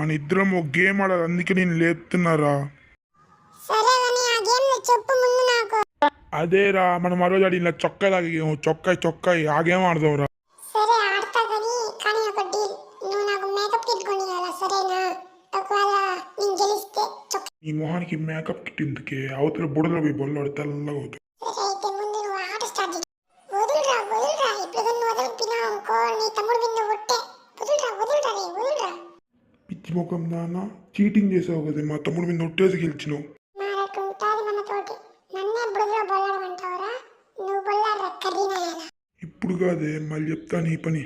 మన ఇద్దరం ఒక గేమ్ ఆడాలి, అందుకే నేను లేపుతున్నారా. సరే కానీ ఆ గేమ్ చెప్పు ముందు నాకు. అదేరా మనం ఆ రోజు ఆడిన చొక్కాయి లాగే గేమ్, చొక్కాయి ఆ గేమ్ ఆడదాంరా. సరే ఆడతా కానీ ఒక డీల్. నువ్వు నాకు మేకప్ కిట్ కొనియాలా, సరేనా? ఒకవేళ నేను గెలిస్తే నీ మొహానికి మేకప్ కిట్ ఎందుకే, అవతల బుడలో పోయి బొల్లాడు తెల్లగా అవుతుంది. సరే అయితే ముందు నువ్వు ఆట స్టార్ట్ చేయి. వదులురా ఇప్పుడు నువ్వు వదిలిపినావు అనుకో నీ తమ్ముడు మీద ఒట్టే. వదులురా. పిచ్చి ముఖం దానా, చీటింగ్ చేసావు కదా, మా తమ్ముడు మీద ఒట్టేసి గెలిచినావు. మారకుంటాది మనతోటి. నన్నే బుడలో బొల్లడమంటావురా? నువ్వు బొల్లారా కర్రీనా? ఇప్పుడు కాదే, మళ్ళీ చెప్తా నీ పని.